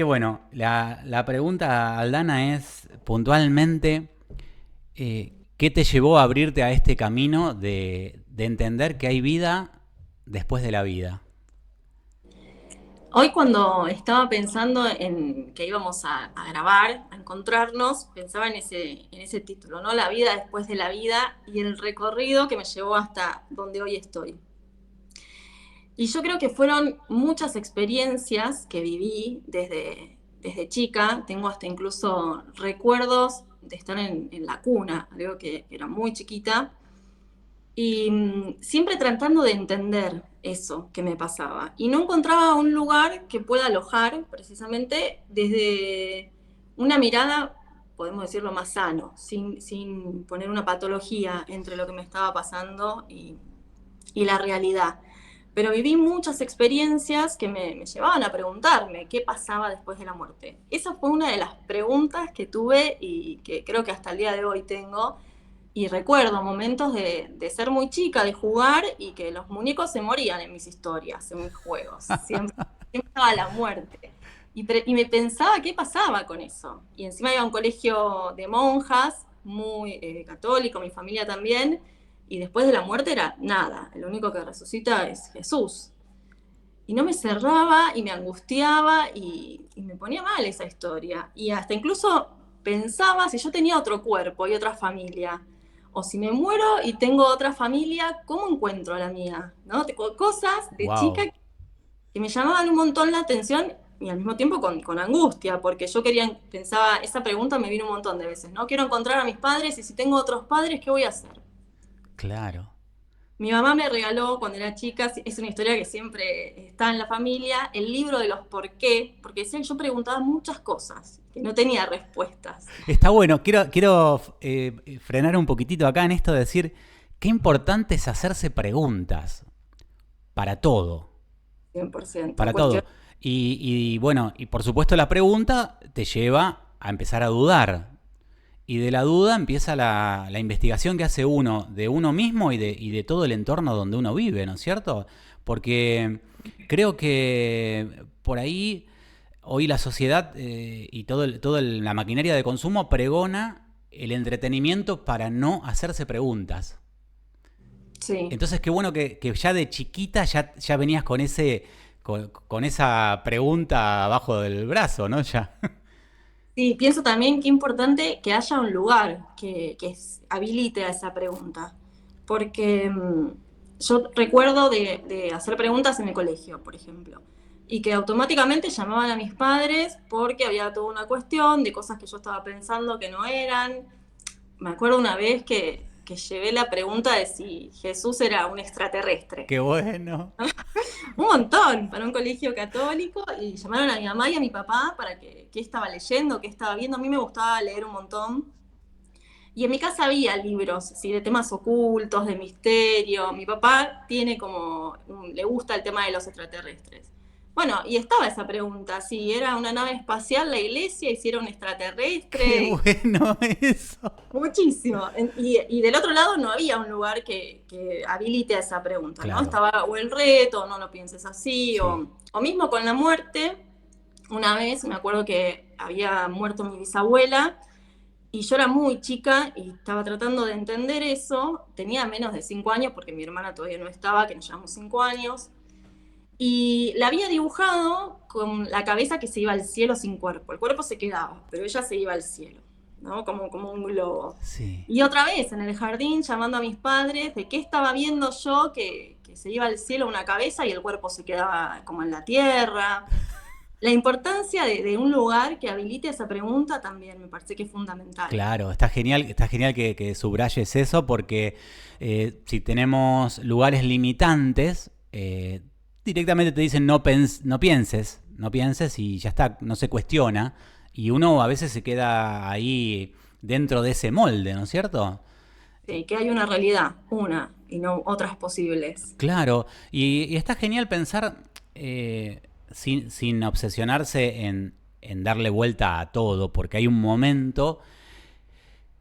Y bueno, la pregunta, Aldana, es puntualmente, ¿qué te llevó a abrirte a este camino de entender que hay vida después de la vida? Hoy cuando estaba pensando en que íbamos a grabar, a encontrarnos, pensaba en ese título, ¿no? La vida después de la vida y el recorrido que me llevó hasta donde hoy estoy. Y yo creo que fueron muchas experiencias que viví desde chica. Tengo hasta incluso recuerdos de estar en la cuna, algo que era muy chiquita, y siempre tratando de entender eso que me pasaba. Y no encontraba un lugar que pueda alojar precisamente desde una mirada, podemos decirlo, más sano, sin poner una patología entre lo que me estaba pasando y la realidad. Pero viví muchas experiencias que me llevaban a preguntarme qué pasaba después de la muerte. Esa fue una de las preguntas que tuve y que creo que hasta el día de hoy tengo. Y recuerdo momentos de ser muy chica, de jugar y que los muñecos se morían en mis historias, en mis juegos. Siempre estaba la muerte. Y me pensaba qué pasaba con eso. Y encima iba a un colegio de monjas, muy católico, mi familia también. Y después de la muerte era nada. El único que resucita es Jesús. Y no me cerraba y me angustiaba y me ponía mal esa historia. Y hasta incluso pensaba si yo tenía otro cuerpo y otra familia. O si me muero y tengo otra familia, ¿cómo encuentro a la mía? ¿No? Cosas de chica Wow. que me llamaban un montón la atención y al mismo tiempo con angustia, porque yo pensaba, esa pregunta me vino un montón de veces, ¿no? Quiero encontrar a mis padres y si tengo otros padres, ¿qué voy a hacer? Claro. Mi mamá me regaló cuando era chica, es una historia que siempre está en la familia, el libro de los por qué, porque decía que yo preguntaba muchas cosas, que no tenía respuestas. Está bueno, quiero frenar un poquitito acá en esto de decir qué importante es hacerse preguntas para todo, 100%. para todo. Y bueno, y por supuesto la pregunta te lleva a empezar a dudar. Y de la duda empieza la investigación que hace uno de uno mismo y de todo el entorno donde uno vive, ¿no es cierto? Porque creo que por ahí hoy la sociedad y la maquinaria de consumo pregona el entretenimiento para no hacerse preguntas. Sí. Entonces qué bueno que ya de chiquita ya venías con esa pregunta abajo del brazo, ¿no? Ya. Sí, pienso también que es importante que haya un lugar que habilite a esa pregunta, porque yo recuerdo de hacer preguntas en el colegio, por ejemplo, y que automáticamente llamaban a mis padres porque había toda una cuestión de cosas que yo estaba pensando que no eran. Me acuerdo una vez que llevé la pregunta de si Jesús era un extraterrestre. Qué bueno. Un montón para un colegio católico y llamaron a mi mamá y a mi papá para que qué estaba leyendo, qué estaba viendo. A mí me gustaba leer un montón. Y en mi casa había libros, ¿sí? De temas ocultos, de misterio. Mi papá tiene le gusta el tema de los extraterrestres. Bueno, y estaba esa pregunta, si era una nave espacial la iglesia y si era un Qué extraterrestre. bueno eso. Muchísimo. Y del otro lado no había un lugar que habilite a esa pregunta, ¿no? Claro. Estaba o el reto, no lo pienses así, Sí. o mismo con la muerte. Una vez me acuerdo que había muerto mi bisabuela y yo era muy chica y estaba tratando de entender eso. Tenía menos de 5 años porque mi hermana todavía no estaba, que nos llevamos 5 años. Y la había dibujado con la cabeza que se iba al cielo sin cuerpo. El cuerpo se quedaba, pero ella se iba al cielo, ¿no? Como un globo. Sí. Y otra vez en el jardín llamando a mis padres de qué estaba viendo yo que se iba al cielo una cabeza y el cuerpo se quedaba como en la tierra. La importancia de un lugar que habilite esa pregunta también me parece que es fundamental. Claro, está genial que subrayes eso porque si tenemos lugares limitantes, directamente te dicen no pienses y ya está, no se cuestiona. Y uno a veces se queda ahí dentro de ese molde, ¿no es cierto? Sí, que hay una realidad, una, y no otras posibles. Claro, y está genial pensar sin obsesionarse en darle vuelta a todo, porque hay un momento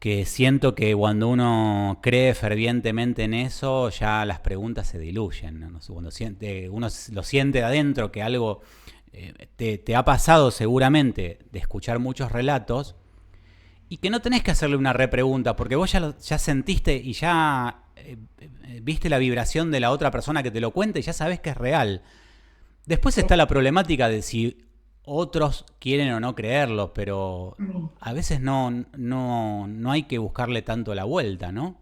que siento que cuando uno cree fervientemente en eso, ya las preguntas se diluyen, ¿no? No sé, cuando uno lo siente de adentro que algo te ha pasado seguramente de escuchar muchos relatos y que no tenés que hacerle una repregunta, porque vos ya sentiste y ya viste la vibración de la otra persona que te lo cuenta y ya sabés que es real. Después está la problemática de si otros quieren o no creerlo, pero a veces no hay que buscarle tanto la vuelta, ¿no?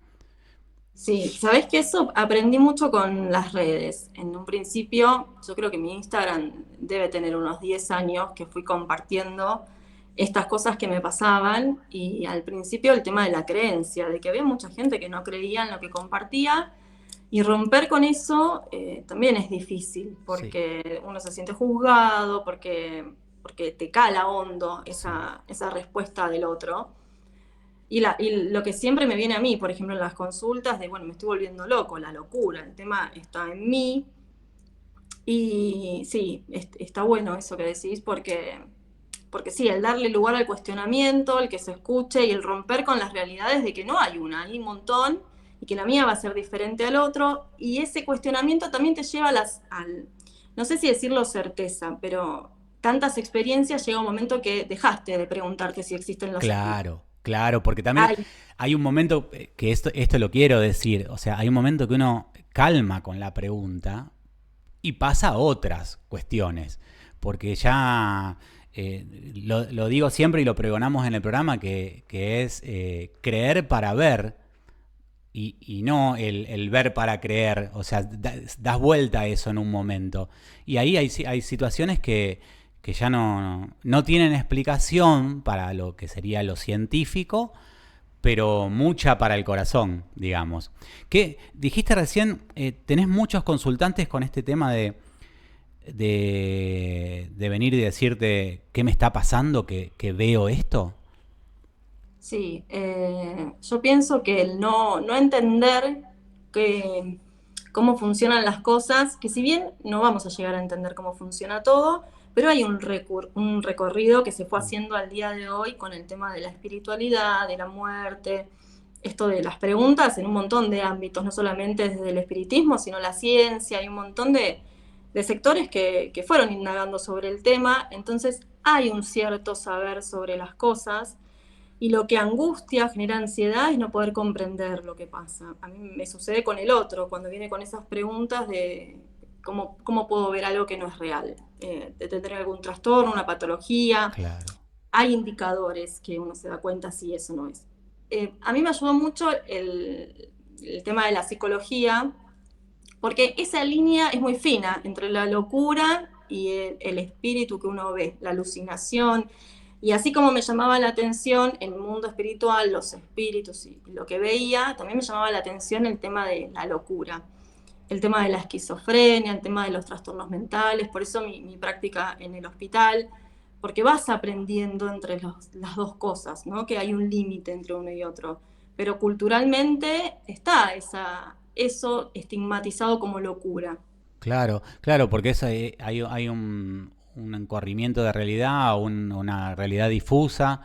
Sí, sabés que eso aprendí mucho con las redes. En un principio, yo creo que mi Instagram debe tener unos 10 años que fui compartiendo estas cosas que me pasaban y al principio el tema de la creencia, de que había mucha gente que no creía en lo que compartía y romper con eso también es difícil Sí, porque uno se siente juzgado, porque te cala hondo sí. esa respuesta del otro. Y lo que siempre me viene a mí, por ejemplo, en las consultas, de, bueno, me estoy volviendo loco, la locura, el tema está en mí. Y sí, está bueno eso que decís, porque sí, el darle lugar al cuestionamiento, el que se escuche y el romper con las realidades de que no hay una, hay un montón, y que la mía va a ser diferente al otro, y ese cuestionamiento también te lleva no sé si decirlo certeza, pero tantas experiencias llega un momento que dejaste de preguntarte si existen los espíritus. Claro, claro, porque también Ay, hay un momento que esto lo quiero decir, o sea, hay un momento que uno calma con la pregunta y pasa a otras cuestiones, porque ya lo digo siempre y lo pregonamos en el programa, que es creer para ver y no el ver para creer, o sea, das vuelta a eso en un momento. Y ahí hay situaciones que ya no tienen explicación para lo que sería lo científico, pero mucha para el corazón, digamos. Que dijiste recién, tenés muchos consultantes con este tema de venir y decirte qué me está pasando, que veo esto. sí, yo pienso que el no entender que, cómo funcionan las cosas, que si bien no vamos a llegar a entender cómo funciona todo, pero hay un recorrido que se fue haciendo al día de hoy con el tema de la espiritualidad, de la muerte, esto de las preguntas en un montón de ámbitos, no solamente desde el espiritismo, sino la ciencia, hay un montón de sectores que fueron indagando sobre el tema, entonces hay un cierto saber sobre las cosas y lo que angustia, genera ansiedad, es no poder comprender lo que pasa. A mí me sucede con el otro, cuando viene con esas preguntas de cómo puedo ver algo que no es real, de tener algún trastorno, una patología. Claro. Hay indicadores que uno se da cuenta si eso no es. A mí me ayudó mucho el tema de la psicología, porque esa línea es muy fina entre la locura y el espíritu que uno ve, la alucinación. Y así como me llamaba la atención el mundo espiritual, los espíritus y lo que veía, también me llamaba la atención el tema de la locura, el tema de la esquizofrenia, el tema de los trastornos mentales. Por eso mi práctica en el hospital, porque vas aprendiendo entre las dos cosas, ¿no? Que hay un límite entre uno y otro. Pero culturalmente está eso estigmatizado como locura. Claro, claro, porque hay un corrimiento de realidad, una realidad difusa.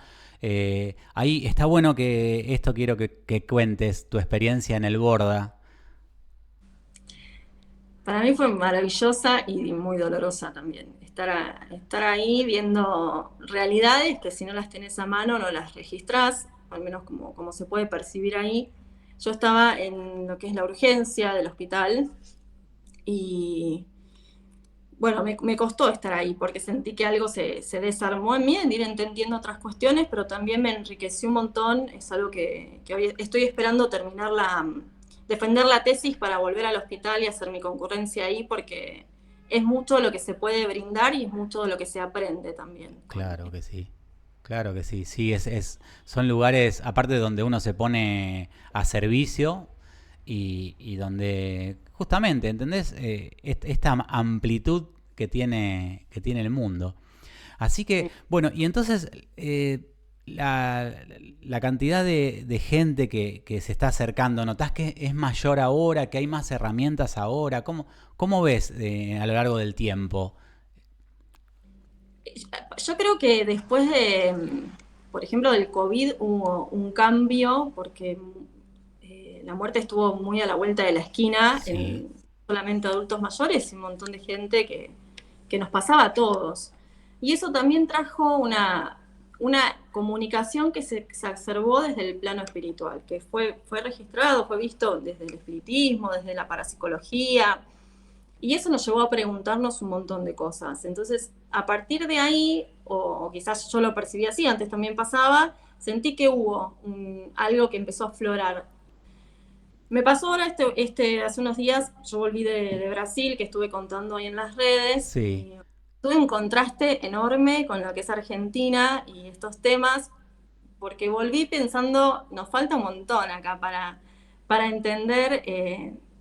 Ahí está bueno que esto quiero que cuentes tu experiencia en el Borda. Para mí fue maravillosa y muy dolorosa también. Estar ahí viendo realidades que si no las tenés a mano no las registrás, al menos como se puede percibir ahí. Yo estaba en lo que es la urgencia del hospital y bueno, me costó estar ahí porque sentí que algo se desarmó en mí, en ir entendiendo otras cuestiones, pero también me enriqueció un montón. Es algo que hoy estoy esperando terminar defender la tesis para volver al hospital y hacer mi concurrencia ahí, porque es mucho lo que se puede brindar y es mucho lo que se aprende también. Claro que sí. Claro que sí. Sí, son lugares, aparte donde uno se pone a servicio y donde justamente, ¿entendés? Esta amplitud que tiene el mundo. Así que, bueno, y entonces la, la cantidad de gente que se está acercando, ¿notás que es mayor ahora, que hay más herramientas ahora? ¿Cómo ves a lo largo del tiempo? Yo creo que después por ejemplo, del COVID hubo un cambio porque la muerte estuvo muy a la vuelta de la esquina Sí, en solamente adultos mayores y un montón de gente que que nos pasaba a todos. Y eso también trajo una comunicación que se exacerbó desde el plano espiritual, que fue registrado, fue visto desde el espiritismo, desde la parapsicología, y eso nos llevó a preguntarnos un montón de cosas. Entonces, a partir de ahí, o quizás yo lo percibí así, antes también pasaba, sentí que hubo algo que empezó a aflorar. Me pasó ahora hace unos días, yo volví de Brasil, que estuve contando ahí en las redes, Sí. y tuve un contraste enorme con lo que es Argentina y estos temas, porque volví pensando, nos falta un montón acá para entender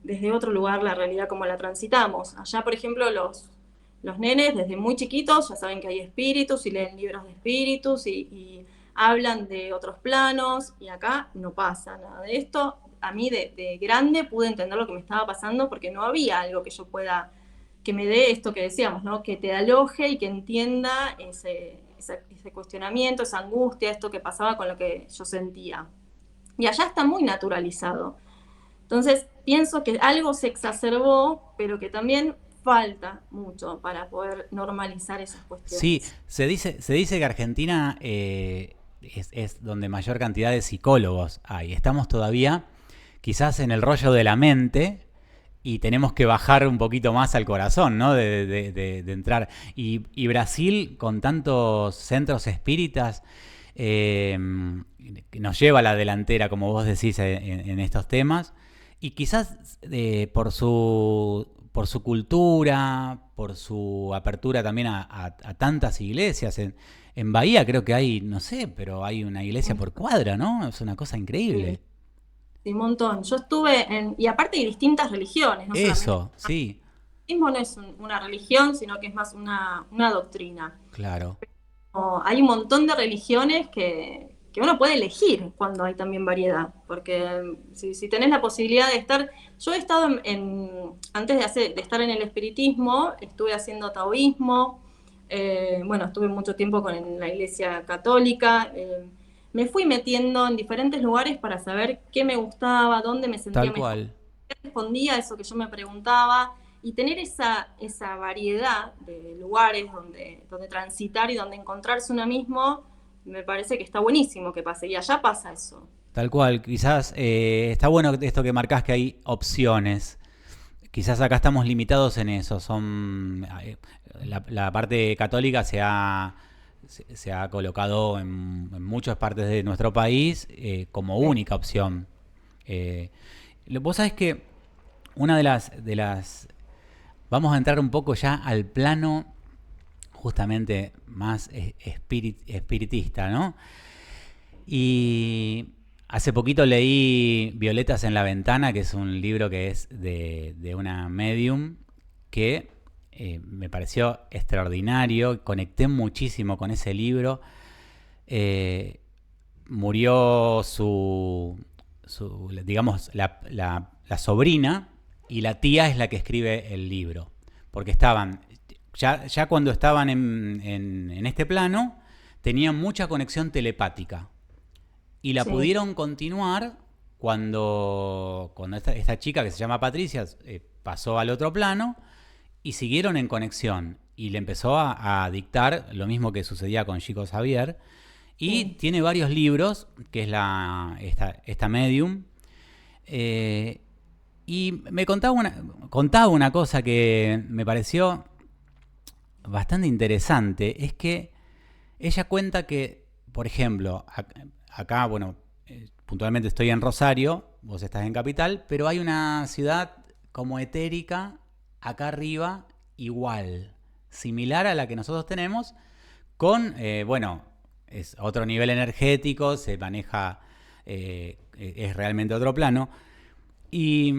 desde otro lugar la realidad como la transitamos. Allá, por ejemplo, los nenes desde muy chiquitos ya saben que hay espíritus y leen libros de espíritus y hablan de otros planos, y acá no pasa nada de esto. A mí de grande pude entender lo que me estaba pasando porque no había algo que yo pueda, que me dé esto que decíamos, ¿no? Que te aloje y que entienda ese cuestionamiento, esa angustia, esto que pasaba con lo que yo sentía. Y allá está muy naturalizado. Entonces, pienso que algo se exacerbó, pero que también falta mucho para poder normalizar esas Sí, cuestiones. se dice que Argentina es donde mayor cantidad de psicólogos hay. Estamos todavía quizás en el rollo de la mente y tenemos que bajar un poquito más al corazón, ¿no? De entrar. Y Brasil, con tantos centros espíritas, eh, nos lleva a la delantera, como vos decís, en estos temas. Y quizás por su cultura, por su apertura también a tantas iglesias. En Bahía creo que hay, no sé, pero hay una iglesia por cuadra, ¿no? Es una cosa Sí, increíble. sí, un montón. Yo estuve y aparte hay distintas religiones, no solamente. Eso, sí, El budismo no es una religión, sino que es más una doctrina. claro. Hay un montón de religiones que uno puede elegir cuando hay también variedad, porque si tenés la posibilidad de estar, yo he estado antes de estar en el espiritismo, estuve haciendo taoísmo, bueno, estuve mucho tiempo con la iglesia católica, me fui metiendo en diferentes lugares para saber qué me gustaba, dónde me sentía Tal mejor, cual. qué respondía a eso que yo me preguntaba, y tener esa variedad de lugares donde transitar y donde encontrarse uno mismo, me parece que está buenísimo que pase. Y allá pasa eso. Tal cual. Quizás está bueno esto que marcás que hay opciones. Quizás acá estamos limitados en eso. La parte católica se ha colocado en muchas partes de nuestro país como Sí. única opción. Eh, Vos sabés que una de las... Vamos a entrar un poco ya al plano justamente más espiritista, ¿no? Y hace poquito leí Violetas en la Ventana, que es un libro que es de una medium que me pareció extraordinario, conecté muchísimo con ese libro. Eh, Murió digamos, la sobrina y la tía es la que escribe el libro. Porque ya cuando estaban en este plano, tenían mucha conexión telepática. Y la Sí. pudieron continuar cuando esta chica que se llama Patricia pasó al otro plano y siguieron en conexión. Y le empezó a dictar lo mismo que sucedía con Chico Xavier. Y Sí. tiene varios libros, que es esta medium. Y me contaba una cosa que me pareció bastante interesante. Es que ella cuenta que, por ejemplo, acá, bueno, puntualmente estoy en Rosario, vos estás en Capital, pero hay una ciudad como etérica acá arriba, igual, similar a la que nosotros tenemos, con, bueno, es otro nivel energético, se maneja, es realmente otro plano. Y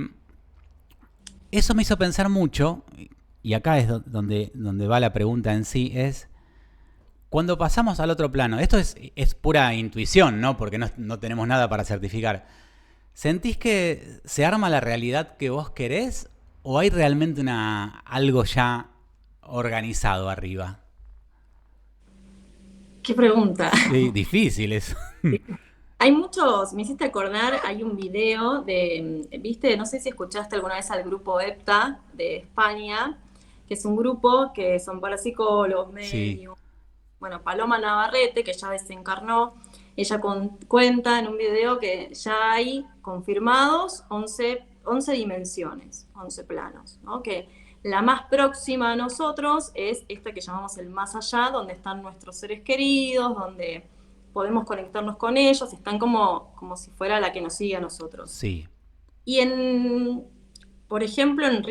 eso me hizo pensar mucho, y acá es donde va la pregunta en sí, es cuando pasamos al otro plano. Esto es pura intuición, ¿no? Porque no tenemos nada para certificar. ¿Sentís que se arma la realidad que vos querés o hay realmente algo ya organizado arriba? ¿Qué pregunta? Sí, difícil eso. Hay muchos, me hiciste acordar, hay un video viste, no sé si escuchaste alguna vez al grupo EPTA de España, que es un grupo que son parapsicólogos, Sí, médicos. Bueno, Paloma Navarrete, que ya desencarnó, ella cuenta en un video que ya hay confirmados 11 dimensiones, 11 planos, ¿no? Que la más próxima a nosotros es esta que llamamos el más allá, donde están nuestros seres queridos, donde podemos conectarnos con ellos, están como si fuera la que nos sigue a nosotros. sí, Y por ejemplo, en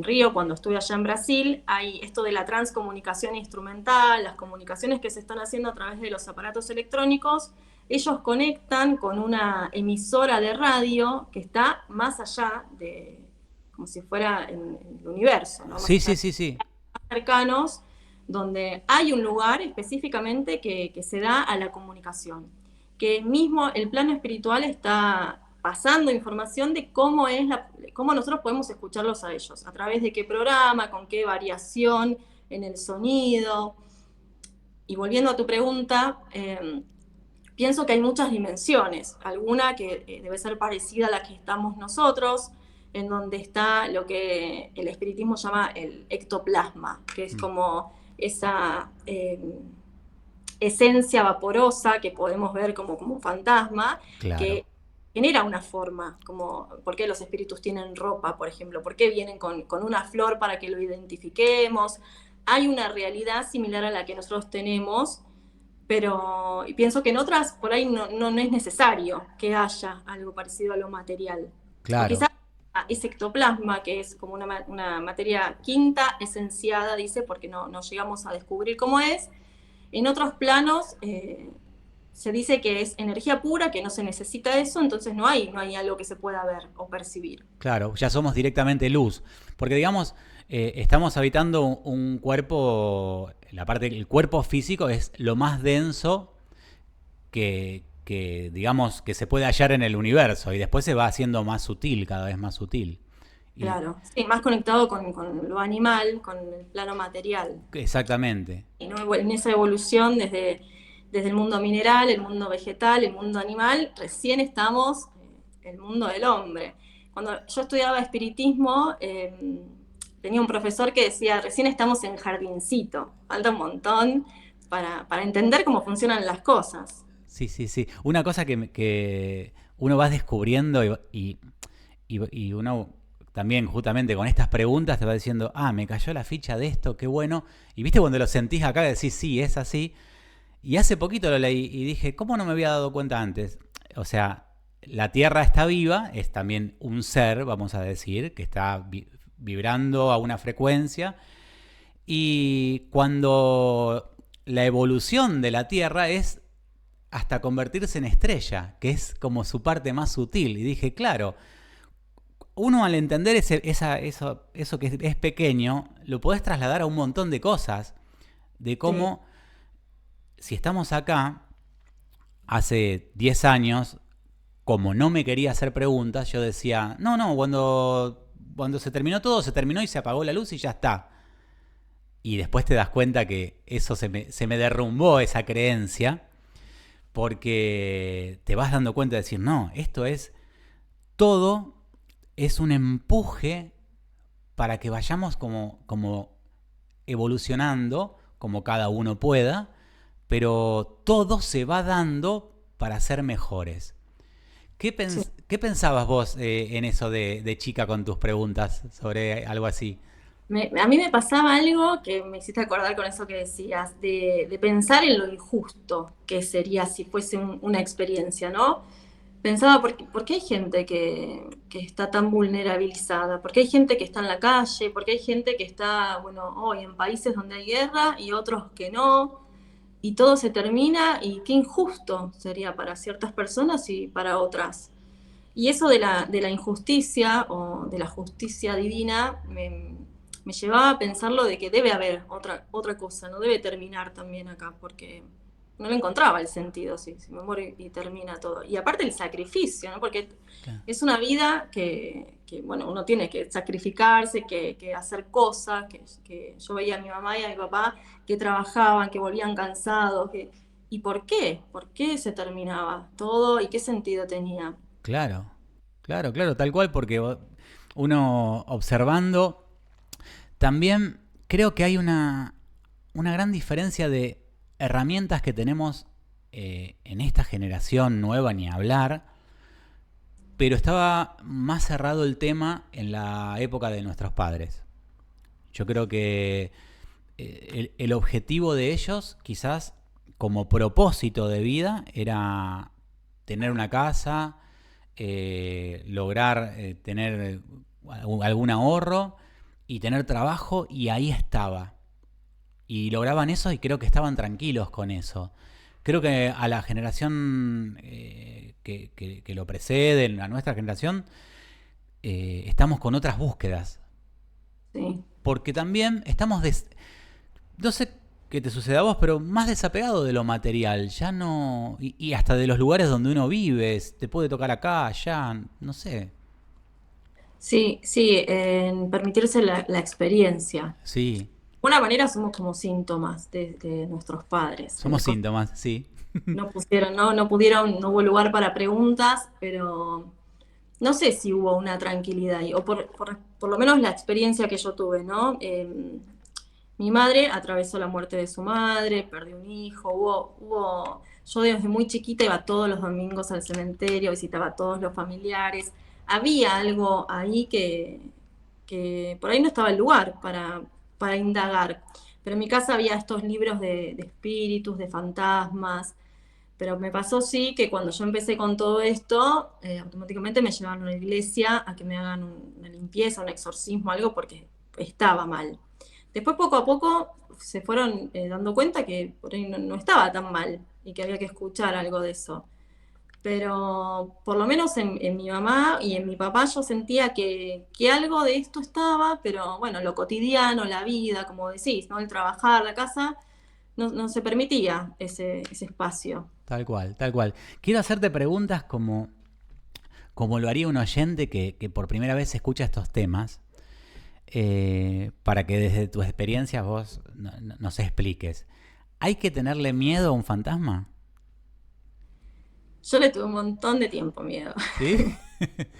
Río, cuando estuve allá en Brasil, hay esto de la transcomunicación instrumental, las comunicaciones que se están haciendo a través de los aparatos electrónicos. Ellos conectan con una emisora de radio que está más allá como si fuera en el universo, ¿no? Más sí, allá, sí, sí, sí, más cercanos, donde hay un lugar específicamente que se da a la comunicación, que mismo el plano espiritual está pasando información de cómo nosotros podemos escucharlos a ellos, a través de qué programa, con qué variación en el sonido. Y volviendo a tu pregunta, pienso que hay muchas dimensiones, alguna que debe ser parecida a la que estamos nosotros, en donde está lo que el espiritismo llama el ectoplasma, que es como esa esencia vaporosa que podemos ver como un fantasma, claro. que genera una forma, como por qué los espíritus tienen ropa, por ejemplo, por qué vienen con una flor para que lo identifiquemos. Hay una realidad similar a la que nosotros tenemos, pero pienso que en otras por ahí no es necesario que haya algo parecido a lo material. O Claro. quizás ese ectoplasma, que es como una materia quinta esenciada, dice, porque no llegamos a descubrir cómo es. En otros planos se dice que es energía pura, que no se necesita eso, entonces no hay algo que se pueda ver o percibir. Claro, ya somos directamente luz. Porque digamos, estamos habitando un cuerpo, la parte del cuerpo físico es lo más denso digamos, que se puede hallar en el universo y después se va haciendo más sutil, cada vez más sutil. Y Claro, sí, más conectado con lo animal, con el plano material. exactamente, Y no, en esa evolución desde el mundo mineral, el mundo vegetal, el mundo animal, recién estamos el mundo del hombre. Cuando yo estudiaba espiritismo, tenía un profesor que decía, recién estamos en jardincito, falta un montón para entender cómo funcionan las cosas. sí, sí, sí. Una cosa que uno va descubriendo y uno también justamente con estas preguntas te va diciendo, ah, me cayó la ficha de esto, qué bueno. Y viste cuando lo sentís acá decís, sí, es así. Y hace poquito lo leí y dije, ¿cómo no me había dado cuenta antes? O sea, la Tierra está viva, es también un ser, vamos a decir, que está vibrando a una frecuencia. Y cuando la evolución de la Tierra es hasta convertirse en estrella, que es como su parte más sutil. Y dije, claro, uno al entender eso que es pequeño, lo podés trasladar a un montón de cosas. De Sí, cómo, si estamos acá, hace 10 años, como no me quería hacer preguntas, yo decía, no, no, cuando se terminó todo, se terminó y se apagó la luz y ya está. Y después te das cuenta que eso se me derrumbó esa creencia, porque te vas dando cuenta de decir, no, esto es todo, es un empuje para que vayamos como evolucionando, como cada uno pueda, pero todo se va dando para ser mejores. sí. ¿Qué pensabas vos en eso de chica con tus preguntas sobre algo así? A mí me pasaba algo que me hiciste acordar con eso que decías, de pensar en lo injusto que sería si fuese una experiencia, ¿no? Pensaba, ¿por qué hay gente que está tan vulnerabilizada? ¿Por qué hay gente que está en la calle? ¿Por qué hay gente que está, bueno, hoy en países donde hay guerra y otros que no? Y todo se termina y qué injusto sería para ciertas personas y para otras. Y eso de la injusticia o de la justicia divina me llevaba a pensarlo de que debe haber otra cosa, no debe terminar también acá, porque no le encontraba el sentido, si me muero y termina todo. Y aparte el sacrificio, ¿no? Porque Claro. es una vida bueno, uno tiene que sacrificarse, que hacer cosas, que yo veía a mi mamá y a mi papá que trabajaban, que volvían cansados, ¿y por qué? ¿Por qué se terminaba todo y qué sentido tenía? Claro, claro, claro, tal cual, porque uno observando también creo que hay una gran diferencia de herramientas que tenemos en esta generación nueva, ni hablar, pero estaba más cerrado el tema en la época de nuestros padres. Yo creo que el objetivo de ellos, quizás como propósito de vida, era tener una casa, lograr tener algún ahorro y tener trabajo, y ahí estaba. Y lograban eso y creo que estaban tranquilos con eso. Creo que a la generación que lo precede, a nuestra generación, estamos con otras búsquedas. Sí. Porque también estamos, no sé qué te sucede a vos, pero más desapegado de lo material. Ya no. Y hasta de los lugares donde uno vive. Te puede tocar acá, allá, no sé. Sí, sí, en permitirse la experiencia. Sí, De alguna manera somos como síntomas de nuestros padres. somos síntomas, sí. No pusieron, no pudieron, no hubo lugar para preguntas, pero no sé si hubo una tranquilidad ahí, o por lo menos la experiencia que yo tuve, ¿no? Mi madre atravesó la muerte de su madre, perdió un hijo, yo desde muy chiquita iba todos los domingos al cementerio, visitaba a todos los familiares, había algo ahí que por ahí no estaba el lugar para indagar, pero en mi casa había estos libros de espíritus, de fantasmas, pero me pasó sí que cuando yo empecé con todo esto, automáticamente me llevaron a la iglesia a que me hagan una limpieza, un exorcismo, algo porque estaba mal. Después poco a poco se fueron dando cuenta que por ahí no estaba tan mal y que había que escuchar algo de eso. Pero por lo menos en mi mamá y en mi papá yo sentía que algo de esto estaba, pero bueno, lo cotidiano, la vida, como decís, ¿no? El trabajar, la casa, no se permitía ese espacio. Tal cual, tal cual. Quiero hacerte preguntas como lo haría un oyente que por primera vez escucha estos temas, para que desde tu experiencia vos nos expliques. ¿Hay que tenerle miedo a un fantasma? Yo le tuve un montón de tiempo miedo. ¿Sí?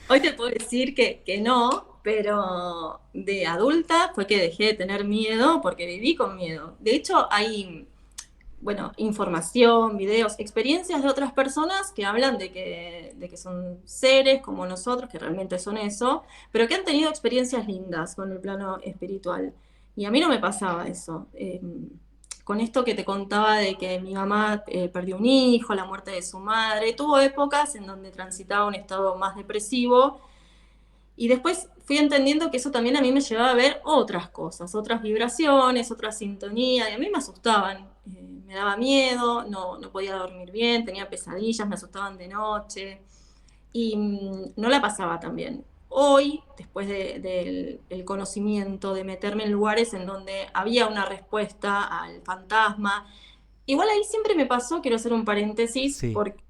Hoy te puedo decir que no, pero de adulta fue que dejé de tener miedo porque viví con miedo. De hecho, hay, bueno, información, videos, experiencias de otras personas que hablan de que son seres como nosotros, que realmente son eso, pero que han tenido experiencias lindas con el plano espiritual. Y a mí no me pasaba eso. Con esto que te contaba de que mi mamá perdió un hijo, la muerte de su madre, tuvo épocas en donde transitaba un estado más depresivo y después fui entendiendo que eso también a mí me llevaba a ver otras cosas, otras vibraciones, otra sintonía, y a mí me asustaban, me daba miedo, no podía dormir bien, tenía pesadillas, me asustaban de noche, y no la pasaba tan bien. Hoy, después del conocimiento, de meterme en lugares en donde había una respuesta al fantasma, igual ahí siempre me pasó, quiero hacer un paréntesis, Sí, porque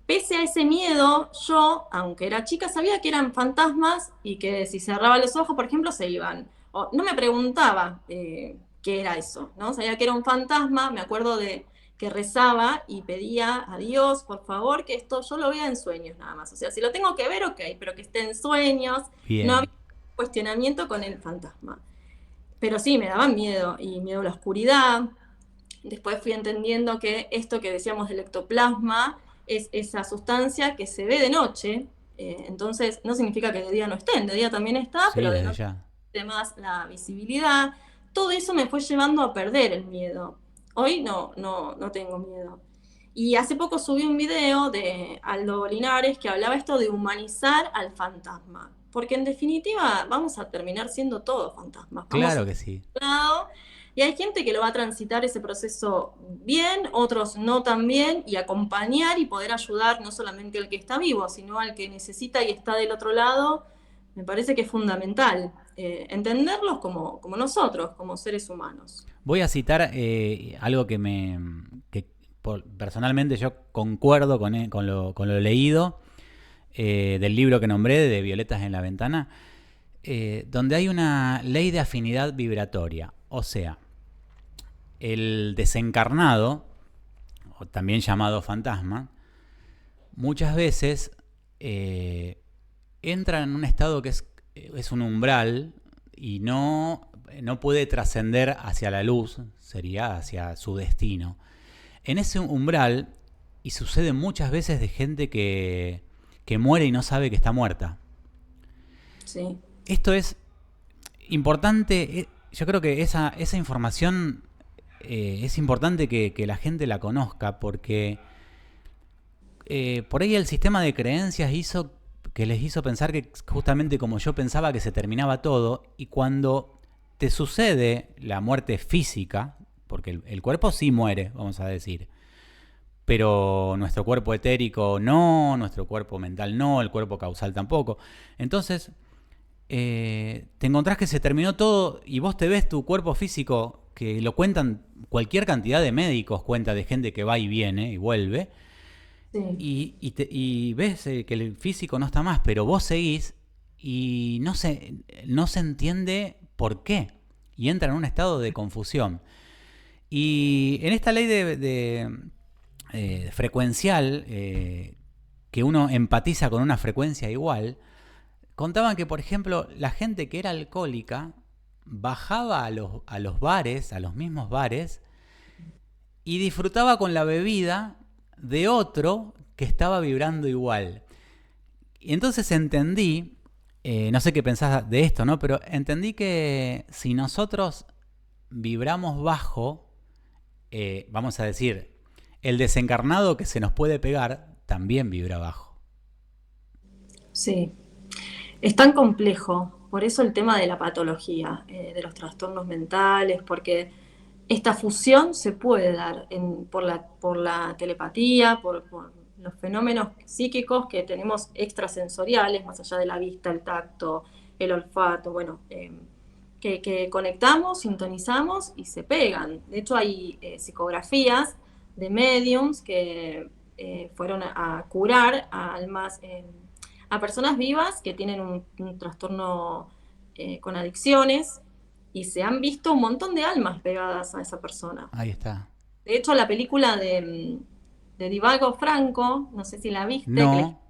pese a ese miedo, yo, aunque era chica, sabía que eran fantasmas y que si cerraba los ojos, por ejemplo, se iban. O, no me preguntaba qué era eso, ¿no? Sabía que era un fantasma, me acuerdo de que rezaba y pedía a Dios, por favor, que esto yo lo vea en sueños nada más. O sea, si lo tengo que ver, ok, pero que esté en sueños. No bien. había cuestionamiento con el fantasma. Pero sí, me daban miedo y miedo a la oscuridad. Después fui entendiendo que esto que decíamos del ectoplasma es esa sustancia que se ve de noche, entonces no significa que de día no estén, de día también está, Sí, pero de desde noche ya. más la visibilidad. Todo eso me fue llevando a perder el miedo. Hoy no tengo miedo. Y hace poco subí un video de Aldo Linares que hablaba esto de humanizar al fantasma. Porque en definitiva vamos a terminar siendo todos fantasmas. Vamos a Claro que estar sí. a un lado y hay gente que lo va a transitar ese proceso bien, otros no tan bien, y acompañar y poder ayudar no solamente al que está vivo, sino al que necesita y está del otro lado. Me parece que es fundamental entenderlos como nosotros, como seres humanos. Voy a citar algo que personalmente yo concuerdo con lo leído, del libro que nombré, de Violetas en la Ventana, donde hay una ley de afinidad vibratoria. O sea, el desencarnado, o también llamado fantasma, muchas veces entra en un estado que es un umbral y no no puede trascender hacia la luz, sería hacia su destino. En ese umbral, y sucede muchas veces de gente que muere y no sabe que está muerta. Sí. Esto es importante, yo creo que esa información es importante que la gente la conozca, porque por ahí el sistema de creencias les hizo pensar que justamente como yo pensaba que se terminaba todo, y cuando te sucede la muerte física, porque el cuerpo sí muere, vamos a decir, pero nuestro cuerpo etérico no, nuestro cuerpo mental no, el cuerpo causal tampoco. Entonces, te encontrás que se terminó todo y vos te ves tu cuerpo físico, que lo cuentan cualquier cantidad de médicos, cuenta de gente que va y viene y vuelve, Sí. y ves que el físico no está más, pero vos seguís y no se entiende por qué, y entra en un estado de confusión. Y en esta ley de frecuencial, que uno empatiza con una frecuencia igual, contaban que, por ejemplo, la gente que era alcohólica bajaba a los bares, a los mismos bares, y disfrutaba con la bebida de otro que estaba vibrando igual. Y entonces entendí, no sé qué pensás de esto, ¿no? Pero entendí que si nosotros vibramos bajo, vamos a decir, el desencarnado que se nos puede pegar también vibra bajo. Sí. Es tan complejo, por eso el tema de la patología, de los trastornos mentales, porque esta fusión se puede dar por la telepatía, por los fenómenos psíquicos que tenemos extrasensoriales, más allá de la vista, el tacto, el olfato, bueno, que conectamos, sintonizamos y se pegan. De hecho, hay psicografías de mediums que fueron a curar a almas, a personas vivas que tienen un trastorno con adicciones, y se han visto un montón de almas pegadas a esa persona. Ahí está. De hecho, la película de Divaldo Franco, no sé si la viste, que le No.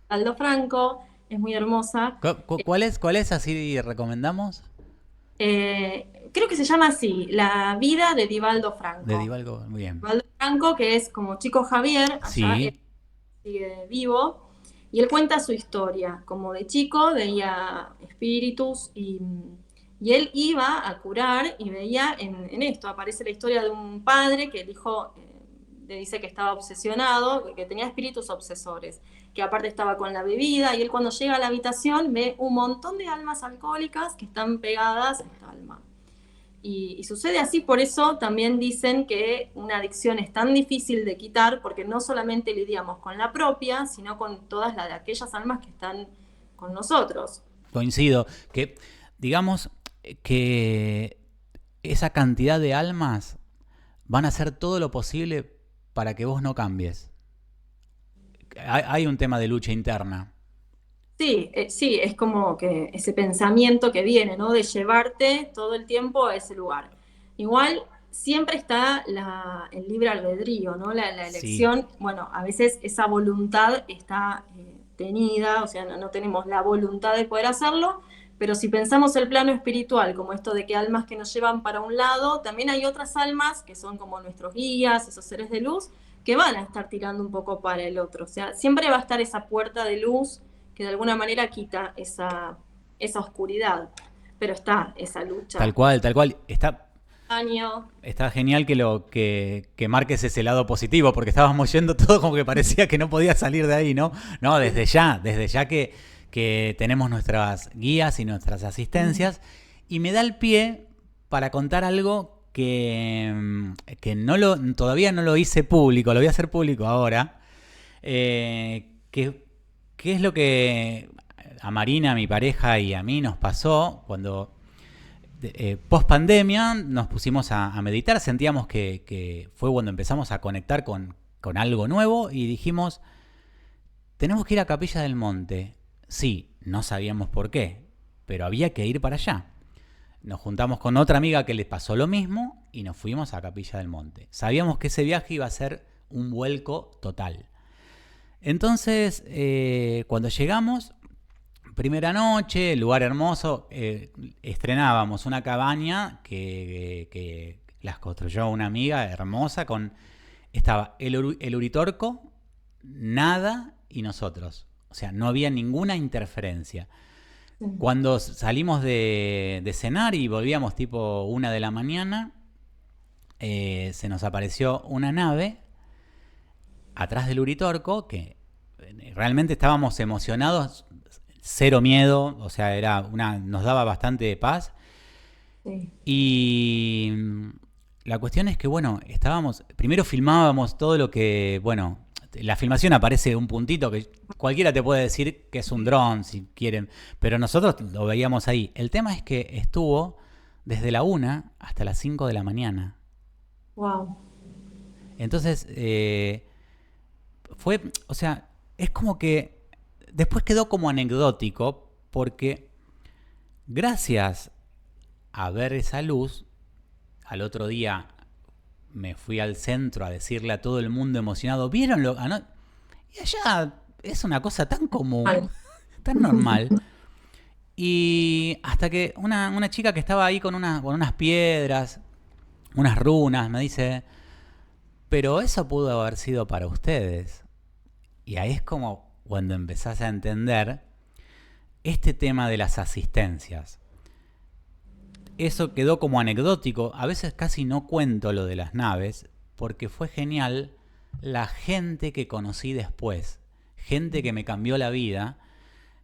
Aldo Franco, es muy hermosa. ¿Cuál es? Así recomendamos. Creo que se llama así, La vida de Divaldo De Franco. Divalgo, muy bien. Divaldo Franco, que es como Chico Javier, allá él Sí. sigue vivo, y él cuenta su historia. Como de chico veía espíritus y él iba a curar y veía en esto, aparece la historia de un padre que el hijo le dice que estaba obsesionado, que tenía espíritus obsesores, que aparte estaba con la bebida, y él cuando llega a la habitación ve un montón de almas alcohólicas que están pegadas a esta alma. Y sucede así, por eso también dicen que una adicción es tan difícil de quitar, porque no solamente lidiamos con la propia, sino con todas las de aquellas almas que están con nosotros. Coincido. Que, digamos, que esa cantidad de almas van a hacer todo lo posible para que vos no cambies. Hay un tema de lucha interna. Sí, sí, es como que ese pensamiento que viene, ¿no? De llevarte todo el tiempo a ese lugar. Igual siempre está el libre albedrío, ¿no? La Sí. elección, bueno, a veces esa voluntad está tenida, o sea, no tenemos la voluntad de poder hacerlo, pero si pensamos el plano espiritual, como esto de que almas que nos llevan para un lado, también hay otras almas que son como nuestros guías, esos seres de luz, que van a estar tirando un poco para el otro. O sea, siempre va a estar esa puerta de luz que de alguna manera quita esa oscuridad, pero está esa lucha. Tal cual, tal cual. Año. Está genial que marques ese lado positivo, porque estábamos yendo todo como que parecía que no podía salir de ahí, ¿no? No, desde ya que tenemos nuestras guías y nuestras asistencias, y me da el pie para contar algo que todavía no lo hice público, lo voy a hacer público ahora, que es lo que a Marina, mi pareja, y a mí nos pasó cuando post pandemia nos pusimos a meditar, sentíamos que fue cuando empezamos a conectar con algo nuevo y dijimos, tenemos que ir a Capilla del Monte. Sí, no sabíamos por qué, pero había que ir para allá. Nos juntamos con otra amiga que les pasó lo mismo y nos fuimos a Capilla del Monte. Sabíamos que ese viaje iba a ser un vuelco total. Entonces, cuando llegamos, Primera noche, lugar hermoso. Estrenábamos una cabaña que las construyó una amiga hermosa. Estaba el Uritorco, nada y nosotros. O sea, no había ninguna interferencia. Cuando salimos de cenar y volvíamos tipo 1 de la mañana, se nos apareció una nave atrás del Uritorco que realmente estábamos emocionados, cero miedo, o sea, nos daba bastante paz. Sí. Y la cuestión es que, bueno, primero filmábamos todo lo que, bueno, la filmación aparece un puntito que cualquiera te puede decir que es un dron, si quieren, pero nosotros lo veíamos ahí. El tema es que estuvo desde la 1 hasta las 5 de la mañana. Wow. Entonces, o sea, es como que después quedó como anecdótico porque gracias a ver esa luz, al otro día me fui al centro a decirle a todo el mundo emocionado, ¿vieron lo? Y allá es una cosa tan común, tan normal. Y hasta que una chica que estaba ahí con unas piedras, unas runas, me dice, pero eso pudo haber sido para ustedes. Y ahí es como cuando empezás a entender este tema de las asistencias. Eso quedó como anecdótico. A veces casi no cuento lo de las naves porque fue genial la gente que conocí después. Gente que me cambió la vida.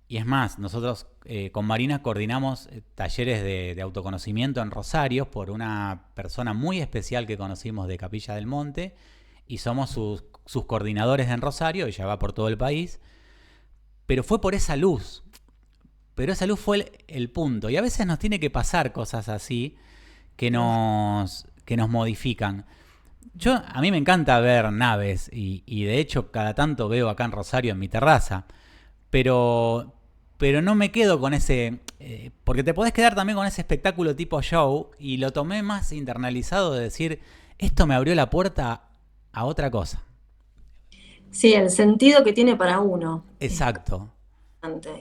Y es más, nosotros con Marina coordinamos talleres de autoconocimiento en Rosario por una persona muy especial que conocimos de Capilla del Monte. Y somos sus coordinadores en Rosario. Ella va por todo el país. Pero fue por esa luz. Pero esa luz fue el punto. Y a veces nos tiene que pasar cosas así que nos modifican. A mí me encanta ver naves y de hecho cada tanto veo acá en Rosario en mi terraza. Pero no me quedo con ese... porque te podés quedar también con ese espectáculo tipo show y lo tomé más internalizado de decir, esto me abrió la puerta a otra cosa. Sí, el sentido que tiene para uno. Exacto.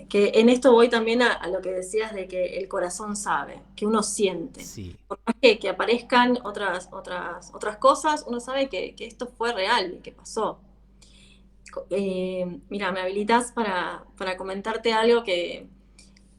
Que en esto voy también a lo que decías de que el corazón sabe, que uno siente. Sí. Por más que aparezcan otras cosas, uno sabe que esto fue real y que pasó. Mira, me habilitas para comentarte algo que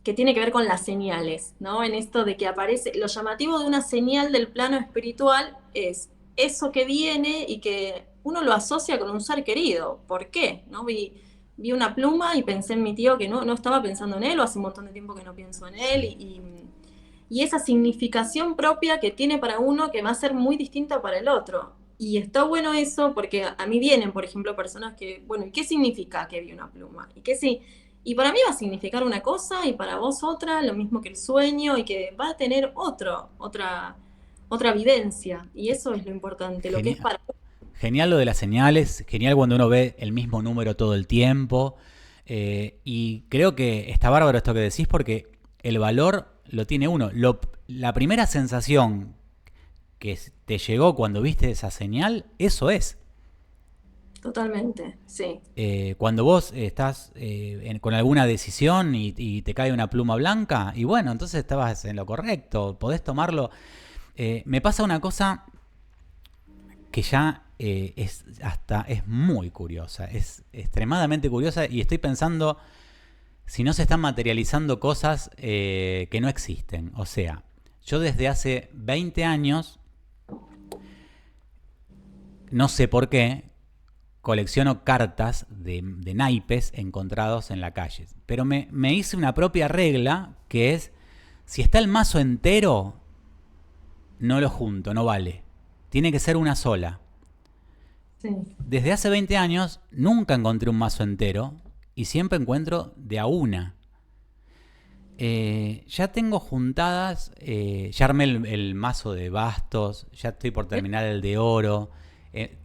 tiene que ver con las señales, ¿no? En esto de que aparece, lo llamativo de una señal del plano espiritual es eso que viene y que uno lo asocia con un ser querido. ¿Por qué? ¿No? Vi una pluma y pensé en mi tío que no estaba pensando en él, o hace un montón de tiempo que no pienso en él, y esa significación propia que tiene para uno que va a ser muy distinta para el otro. Y está bueno eso porque a mí vienen, por ejemplo, personas que, bueno, ¿y qué significa que vi una pluma? Y para mí va a significar una cosa y para vos otra, lo mismo que el sueño, y que va a tener otra vivencia. Y eso es lo importante, lo que es para... Genial lo de las señales, genial cuando uno ve el mismo número todo el tiempo. Y creo que está bárbaro esto que decís porque el valor lo tiene uno. La primera sensación que te llegó cuando viste esa señal, eso es. Totalmente, sí. Cuando vos estás con alguna decisión y te cae una pluma blanca, y bueno, entonces estabas en lo correcto, podés tomarlo. Me pasa una cosa que ya es muy curiosa, es extremadamente curiosa y estoy pensando si no se están materializando cosas que no existen. O sea, yo desde hace 20 años, no sé por qué, colecciono cartas de naipes encontrados en la calle. Pero me hice una propia regla que es, si está el mazo entero, no lo junto, no vale. Tiene que ser una sola. Sí. Desde hace 20 años nunca encontré un mazo entero y siempre encuentro de a una. Ya tengo juntadas, ya armé el mazo de bastos, ya estoy por terminar el de oro.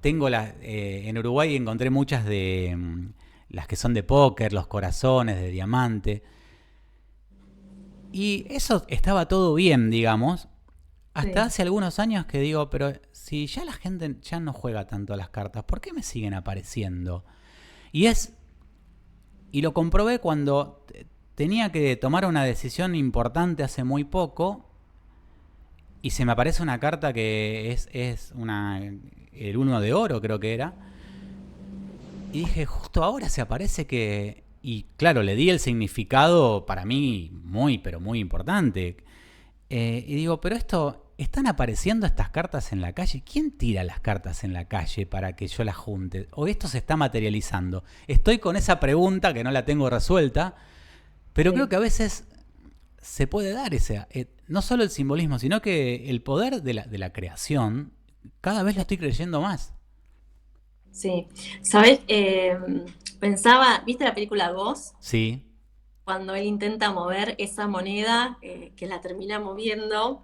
Tengo en Uruguay encontré muchas de las que son de póker, los corazones de diamante. Y eso estaba todo bien, digamos. Hasta hace algunos años que digo, pero si ya la gente ya no juega tanto a las cartas, ¿por qué me siguen apareciendo? Y lo comprobé cuando tenía que tomar una decisión importante hace muy poco y se me aparece una carta que es el uno de oro, creo que era. Y dije, justo ahora se aparece que... Y claro, le di el significado para mí muy, pero muy importante. Y digo, pero esto, ¿están apareciendo estas cartas en la calle? ¿Quién tira las cartas en la calle para que yo las junte? ¿O esto se está materializando? Estoy con esa pregunta que no la tengo resuelta, pero creo Sí. que a veces se puede dar ese, no solo el simbolismo, sino que el poder de la creación, cada vez lo estoy creyendo más. Sí, ¿sabes? Pensaba, ¿viste la película Ghost? Sí, Cuando él intenta mover esa moneda, que la termina moviendo.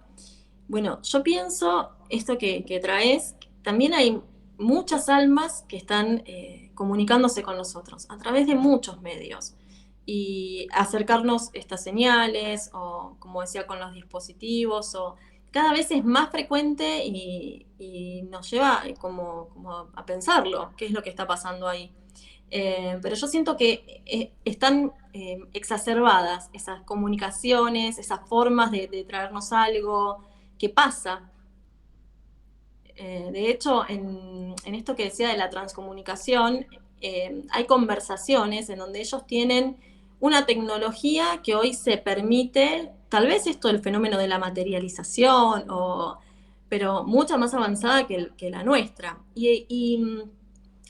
Bueno, yo pienso, esto que traes, también hay muchas almas que están comunicándose con nosotros a través de muchos medios. Y acercarnos estas señales, o como decía, con los dispositivos, o cada vez es más frecuente y nos lleva como a pensarlo, qué es lo que está pasando ahí. Pero yo siento que están exacerbadas esas comunicaciones, esas formas de traernos algo que pasa. De hecho, en esto que decía de la transcomunicación, hay conversaciones en donde ellos tienen una tecnología que hoy se permite, tal vez esto del fenómeno de la materialización, pero mucha más avanzada que la nuestra.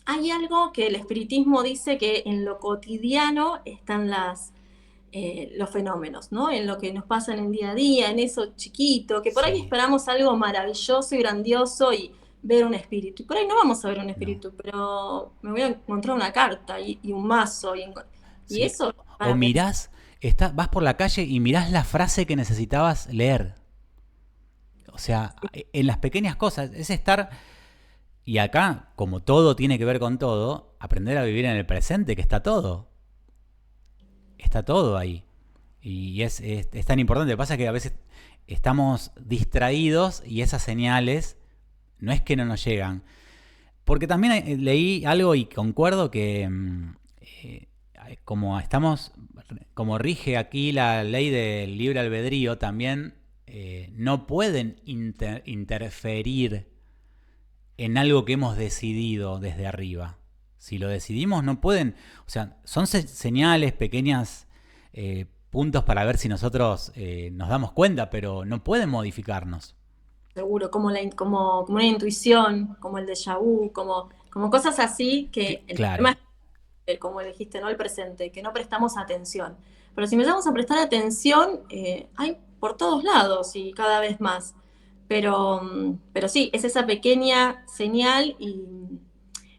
Hay algo que el espiritismo dice que en lo cotidiano están los fenómenos, ¿no? En lo que nos pasa en el día a día, en eso chiquito, que por ahí sí, esperamos algo maravilloso y grandioso y ver un espíritu. Y por ahí no vamos a ver un no, espíritu, pero me voy a encontrar una carta y un mazo y sí. eso O para mí. mirás, vas por la calle y mirás la frase que necesitabas leer. O sea, en las pequeñas cosas, es estar... Y acá, como todo tiene que ver con todo, aprender a vivir en el presente, que está todo. Está todo ahí. Y es tan importante. Lo que pasa es que a veces estamos distraídos y esas señales no es que no nos llegan. Porque también leí algo y concuerdo que eh, como estamos, como rige aquí la ley del libre albedrío, también no pueden interferir en algo que hemos decidido desde arriba. Si lo decidimos, no pueden. O sea, son señales, pequeñas puntos para ver si nosotros nos damos cuenta, pero no pueden modificarnos. Seguro, como una intuición, como el déjà vu, como cosas así que el Claro, problema es, como dijiste, ¿no? El presente, que no prestamos atención. Pero si empezamos a prestar atención, hay por todos lados y cada vez más. Pero sí, es esa pequeña señal y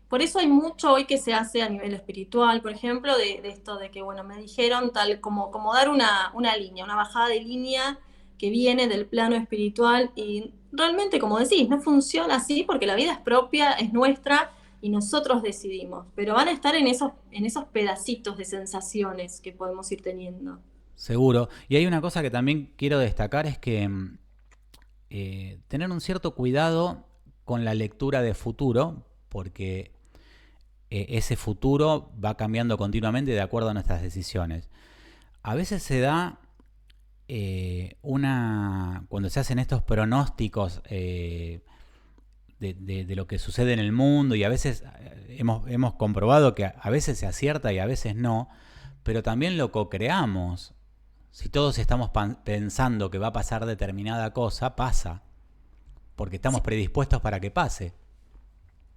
por eso hay mucho hoy que se hace a nivel espiritual, por ejemplo, de esto de que, bueno, me dijeron tal como dar una línea, una bajada de línea que viene del plano espiritual y realmente, como decís, no funciona así porque la vida es propia, es nuestra y nosotros decidimos, pero van a estar en esos pedacitos de sensaciones que podemos ir teniendo. seguro. Y hay una cosa que también quiero destacar, es que tener un cierto cuidado con la lectura de futuro, porque ese futuro va cambiando continuamente de acuerdo a nuestras decisiones. A veces se da cuando se hacen estos pronósticos de lo que sucede en el mundo, y a veces hemos comprobado que a veces se acierta y a veces no, pero también lo co-creamos. Si todos estamos pensando que va a pasar determinada cosa, pasa, porque Sí, estamos predispuestos para que pase.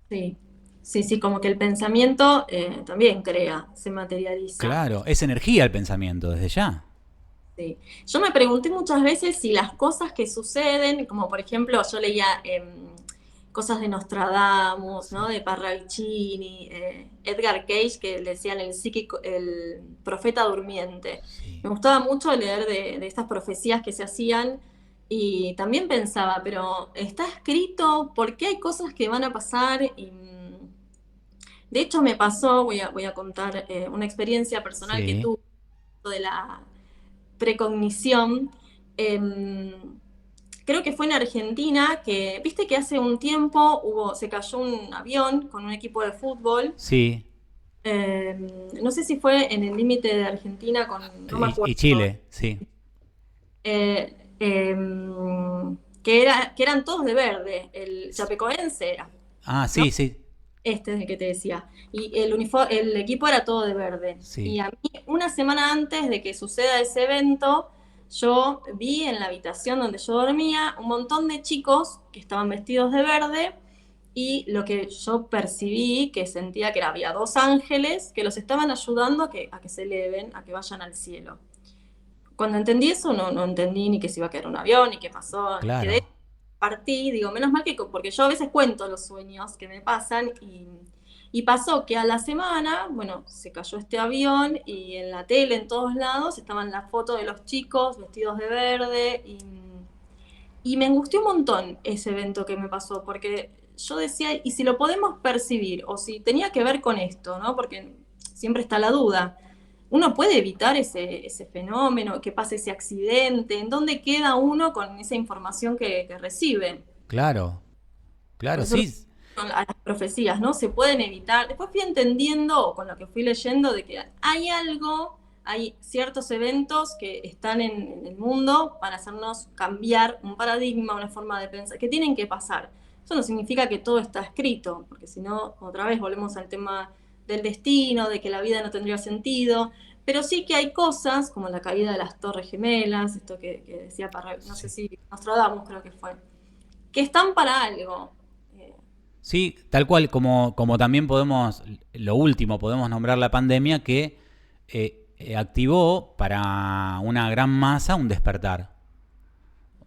sí, sí, sí, como que el pensamiento también crea, se materializa. Claro, es energía el pensamiento desde ya. Sí. Yo me pregunté muchas veces si las cosas que suceden, como por ejemplo yo leía cosas de Nostradamus, ¿no? Sí, De Parravicini, Edgar Cayce, que le decían el psíquico, el profeta durmiente. sí. Me gustaba mucho leer de estas profecías que se hacían y también pensaba, pero está escrito, ¿por qué hay cosas que van a pasar? De hecho me pasó, voy a contar una experiencia personal que Sí, tuve de la precognición. eh, Creo que fue en Argentina, que viste que hace un tiempo se cayó un avión con un equipo de fútbol sí, Eh, no sé si fue en el límite de Argentina con, no me Y acuerdo, Chile, sí. que eran todos de verde, el Chapecoense era, Ah, ¿no? sí, sí, Este es el que te decía. Y el equipo era todo de verde. sí. Y a mí, una semana antes de que suceda ese evento, yo vi en la habitación donde yo dormía un montón de chicos que estaban vestidos de verde y lo que yo percibí, que sentía que había dos ángeles que los estaban ayudando a que se eleven, a que vayan al cielo. Cuando entendí eso, no entendí ni que se iba a caer un avión, ni qué pasó. Quedé, Claro. partí, digo, menos mal que, porque yo a veces cuento los sueños que me pasan y pasó que a la semana, bueno, se cayó este avión y en la tele, en todos lados, estaban las fotos de los chicos vestidos de verde y me angustió un montón ese evento que me pasó, porque yo decía, ¿y si lo podemos percibir? O si tenía que ver con esto, ¿no? Porque siempre está la duda. ¿Uno puede evitar ese fenómeno, que pase ese accidente? ¿En dónde queda uno con esa información que recibe? Claro, Por claro, eso sí. a las profecías, ¿no? Se pueden evitar. Después fui entendiendo, con lo que fui leyendo, de que hay algo, hay ciertos eventos que están en el mundo para hacernos cambiar un paradigma, una forma de pensar, que tienen que pasar. Eso no significa que todo está escrito, porque si no, otra vez volvemos al tema del destino, de que la vida no tendría sentido, pero sí que hay cosas, como la caída de las Torres Gemelas, esto que decía Parra, no sé Sí. si Nostradamus creo que fue, que están para algo. Eh, Sí, tal cual, como también podemos, lo último, podemos nombrar la pandemia que activó para una gran masa un despertar.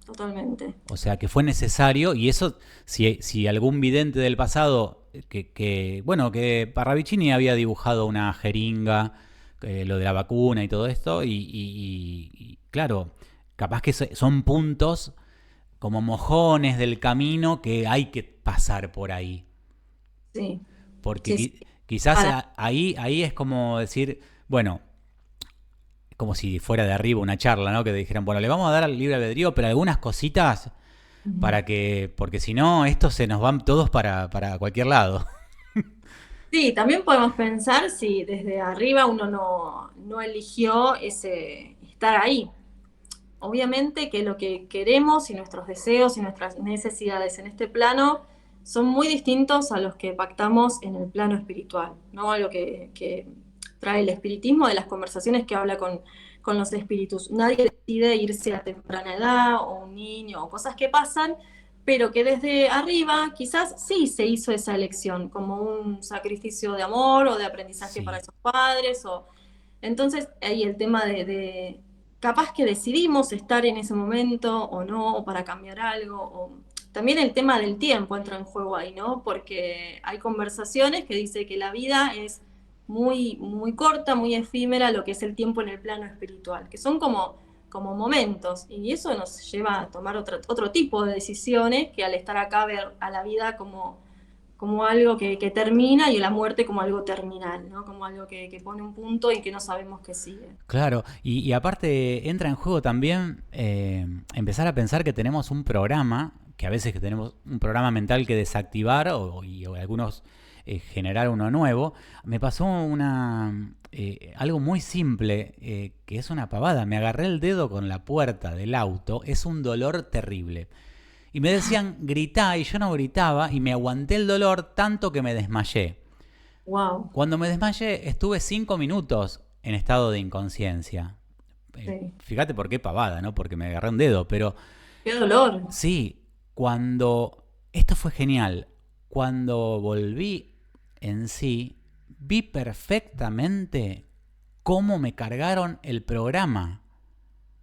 Totalmente. O sea, que fue necesario y eso, si algún vidente del pasado, bueno, que Parravicini había dibujado una jeringa, lo de la vacuna y todo esto, y claro, capaz que son puntos como mojones del camino que hay que pasar por ahí. Sí, Porque sí, sí. quizás Para. ahí es como decir, bueno, como si fuera de arriba una charla, ¿no? Que dijeran, bueno, le vamos a dar al libre albedrío, pero algunas cositas Ujú. para que, porque si no, estos se nos van todos para cualquier lado. Sí, también podemos pensar si desde arriba uno no eligió ese estar ahí. Obviamente que lo que queremos y nuestros deseos y nuestras necesidades en este plano son muy distintos a los que pactamos en el plano espiritual, ¿no? A lo que trae el espiritismo de las conversaciones que habla con los espíritus. Nadie decide irse a temprana edad o un niño o cosas que pasan, pero que desde arriba quizás sí se hizo esa elección como un sacrificio de amor o de aprendizaje para Sí, esos padres o entonces, ahí el tema capaz que decidimos estar en ese momento o no, o para cambiar algo, o también el tema del tiempo entra en juego ahí, ¿no? Porque hay conversaciones que dice que la vida es muy corta, muy efímera, lo que es el tiempo en el plano espiritual, que son como momentos, y eso nos lleva a tomar otro tipo de decisiones que al estar acá ver a la vida como algo que termina y la muerte como algo terminal, ¿no? Como algo que pone un punto y que no sabemos qué sigue. claro. Y aparte entra en juego también empezar a pensar que tenemos un programa, que a veces que tenemos un programa mental que desactivar o algunos generar uno nuevo. Me pasó algo muy simple, que es una pavada. Me agarré el dedo con la puerta del auto, es un dolor terrible. Y me decían, gritá, y yo no gritaba, y me aguanté el dolor tanto que me desmayé. Wow, Cuando me desmayé, estuve 5 minutos en estado de inconsciencia. sí. Fíjate por qué pavada, ¿no? Porque me agarré un dedo, pero Qué dolor. sí, cuando... Esto fue genial. Cuando volví en sí, vi perfectamente cómo me cargaron el programa.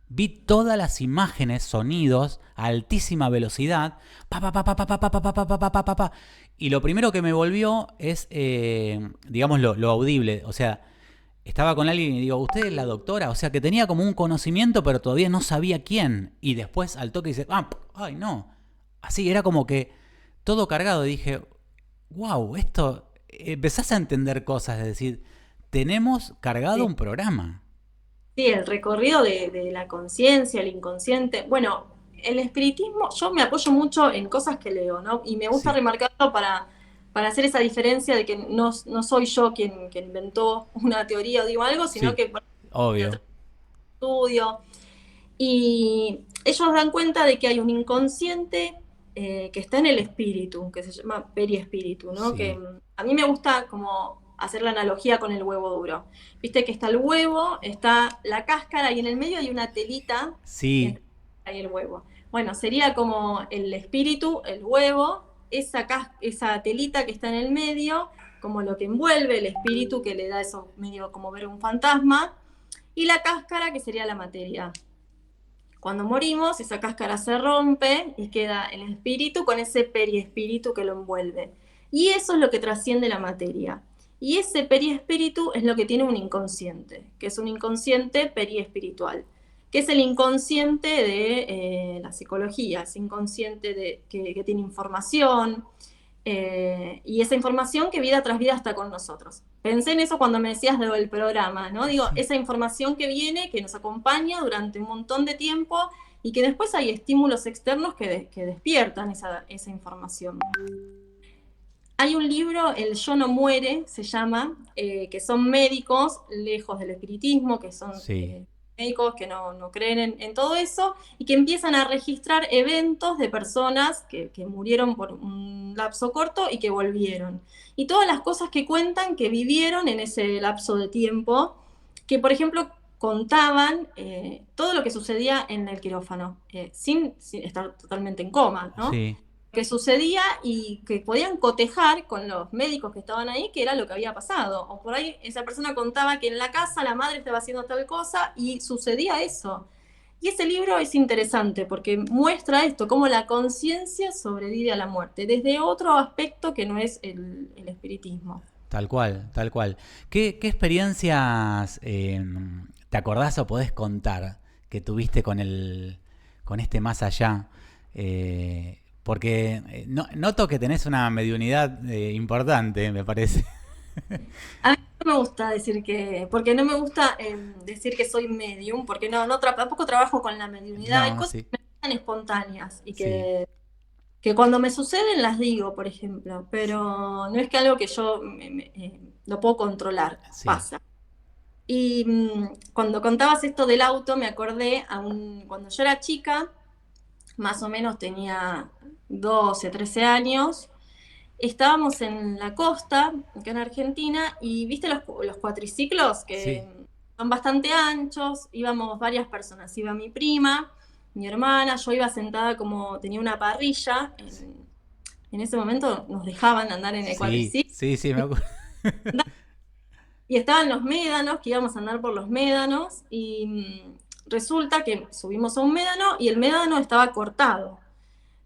Vi todas las imágenes, sonidos a altísima velocidad. Pa, pa, pa, pa, pa, pa, pa, pa, pa, pa, pa, pa, pa, pa. Y lo primero que me volvió es, digamos, lo audible. O sea, estaba con alguien y digo, ¿usted es la doctora? O sea, que tenía como un conocimiento, pero todavía no sabía quién. Y después al toque dice, ay, no. Así, era como que todo cargado. Dije, wow, esto... Empezás a entender cosas, es decir, tenemos cargado Sí, un programa. sí, el recorrido de la conciencia, el inconsciente. Bueno, el espiritismo, yo me apoyo mucho en cosas que leo, ¿no? Y me gusta Sí, remarcarlo para hacer esa diferencia de que no soy yo quien inventó una teoría o digo algo, sino Sí, que por obvio. otro estudio. Y ellos dan cuenta de que hay un inconsciente que está en el espíritu, que se llama periespíritu, ¿no? Que Sí, a mí me gusta como hacer la analogía con el huevo duro. Viste que está el huevo, está la cáscara y en el medio hay una telita sí, entre ahí el huevo. Bueno, sería como el espíritu, el huevo, esa telita que está en el medio, como lo que envuelve el espíritu que le da eso medio como ver un fantasma, y la cáscara que sería la materia. Cuando morimos, esa cáscara se rompe y queda el espíritu con ese periespíritu que lo envuelve. Y eso es lo que trasciende la materia. Y ese periespíritu es lo que tiene un inconsciente, que es un inconsciente periespiritual, que es el inconsciente de la psicología, es inconsciente que tiene información, y esa información que vida tras vida está con nosotros. Pensé en eso cuando me decías del programa, ¿no? Digo, esa información que viene, que nos acompaña durante un montón de tiempo y que después hay estímulos externos que despiertan esa información. Hay un libro, El Yo no muere, se llama, que son médicos lejos del espiritismo, que son sí. médicos que no creen en todo eso y que empiezan a registrar eventos de personas que murieron por un lapso corto y que volvieron. Y todas las cosas que cuentan que vivieron en ese lapso de tiempo, que por ejemplo contaban todo lo que sucedía en el quirófano, sin estar totalmente en coma, ¿no? Sí. Que sucedía y que podían cotejar con los médicos que estaban ahí, que era lo que había pasado. O por ahí esa persona contaba que en la casa la madre estaba haciendo tal cosa y sucedía eso. Y ese libro es interesante porque muestra esto, cómo la conciencia sobrevive a la muerte, desde otro aspecto que no es el espiritismo. Tal cual, tal cual. ¿Qué experiencias te acordás o podés contar que tuviste con este más allá? Porque noto que tenés una mediunidad importante, me parece. A mí no me gusta decir porque no me gusta decir que soy medium, porque tampoco trabajo con la mediunidad. Hay No, cosas sí, que me gustan espontáneas y sí, que cuando me suceden las digo, por ejemplo, pero no es que algo que yo lo puedo controlar, sí, pasa. Y cuando contabas esto del auto, me acordé cuando yo era chica, más o menos tenía 12, 13 años, estábamos en la costa, acá en Argentina, y viste los cuatriciclos que sí, son bastante anchos, íbamos varias personas, iba mi prima, mi hermana, yo iba sentada como tenía una parrilla, en ese momento nos dejaban andar en el sí, cuatriciclo, sí, sí, me acuerdo. y estaban los médanos, que íbamos a andar por los médanos, y resulta que subimos a un médano y el médano estaba cortado.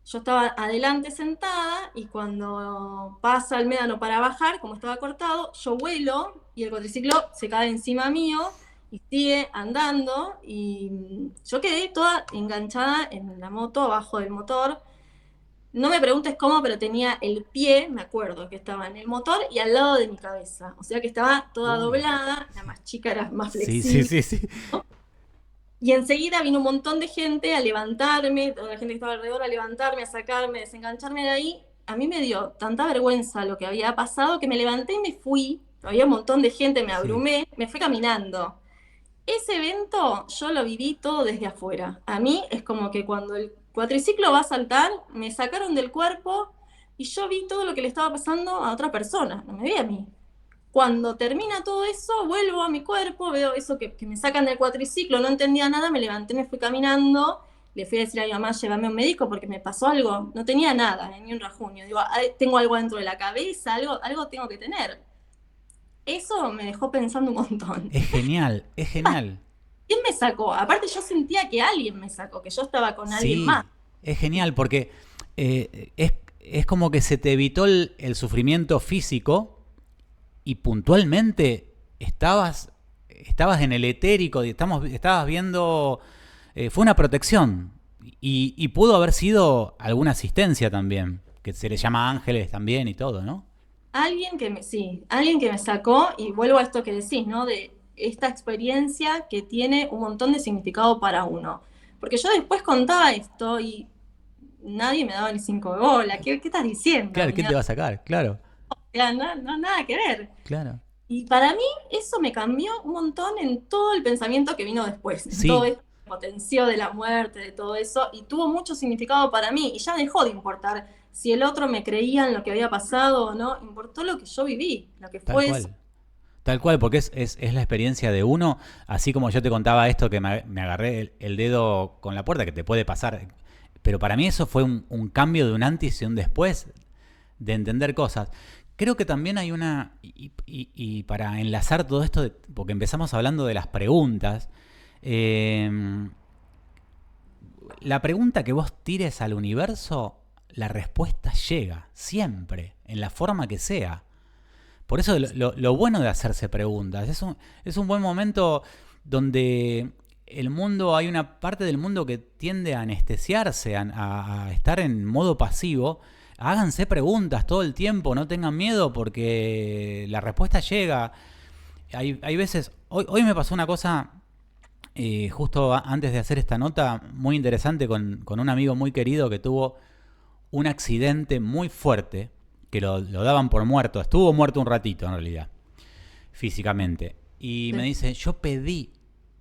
Yo estaba adelante sentada y cuando pasa el médano para bajar, como estaba cortado, yo vuelo y el cuatriciclo se cae encima mío y sigue andando y yo quedé toda enganchada en la moto, abajo del motor. No me preguntes cómo, pero tenía el pie, me acuerdo, que estaba en el motor y al lado de mi cabeza. O sea que estaba toda Uy, doblada, la más chica era más sí, sí, flexible. sí, sí. Y enseguida vino un montón de gente a levantarme, toda la gente que estaba alrededor a levantarme, a sacarme, a desengancharme de ahí. A mí me dio tanta vergüenza lo que había pasado que me levanté y me fui. Había un montón de gente, me Sí. abrumé, me fui caminando. Ese evento yo lo viví todo desde afuera. A mí es como que cuando el cuatriciclo va a saltar, me sacaron del cuerpo y yo vi todo lo que le estaba pasando a otra persona, no me vi a mí. Cuando termina todo eso, vuelvo a mi cuerpo, veo eso que me sacan del cuatriciclo, no entendía nada, me levanté, me fui caminando, le fui a decir a mi mamá, llévame a un médico porque me pasó algo, no tenía nada, ni un rasguño. Digo, tengo algo dentro de la cabeza, algo tengo que tener. Eso me dejó pensando un montón. Es genial, es genial. ¿Quién me sacó? Aparte yo sentía que alguien me sacó, que yo estaba con alguien más. Sí, es genial porque es como que se te evitó el sufrimiento físico y puntualmente estabas en el etérico, estabas viendo, fue una protección y pudo haber sido alguna asistencia también, que se le llama ángeles también y todo, ¿no? Alguien que me sacó, y vuelvo a esto que decís, ¿no? De esta experiencia que tiene un montón de significado para uno. Porque yo después contaba esto y nadie me daba ni cinco de bola. ¿Qué estás diciendo? Claro, ¿quién te va a sacar? Claro. sea, no, no, nada que ver. Claro. Y para mí eso me cambió un montón en todo el pensamiento que vino después, en todo Sí, esto que potenció de la muerte, de todo eso, y tuvo mucho significado para mí, y ya dejó de importar si el otro me creía en lo que había pasado o no, importó lo que yo viví, lo que tal fue eso. cual. Tal cual, porque es la experiencia de uno, así como yo te contaba esto que me agarré el dedo con la puerta, que te puede pasar, pero para mí eso fue un cambio de un antes y un después de entender cosas. Creo que también hay una, y para enlazar todo esto, porque empezamos hablando de las preguntas, eh, la pregunta que vos tires al universo, la respuesta llega, siempre, en la forma que sea. Por eso lo bueno de hacerse preguntas, es un buen momento donde el mundo, hay una parte del mundo que tiende a anestesiarse, a estar en modo pasivo. Háganse preguntas todo el tiempo, no tengan miedo porque la respuesta llega. Hay veces, hoy me pasó una cosa, justo antes de hacer esta nota, muy interesante con un amigo muy querido que tuvo un accidente muy fuerte, que lo daban por muerto, estuvo muerto un ratito en realidad, físicamente. Y me Sí, dice, yo pedí,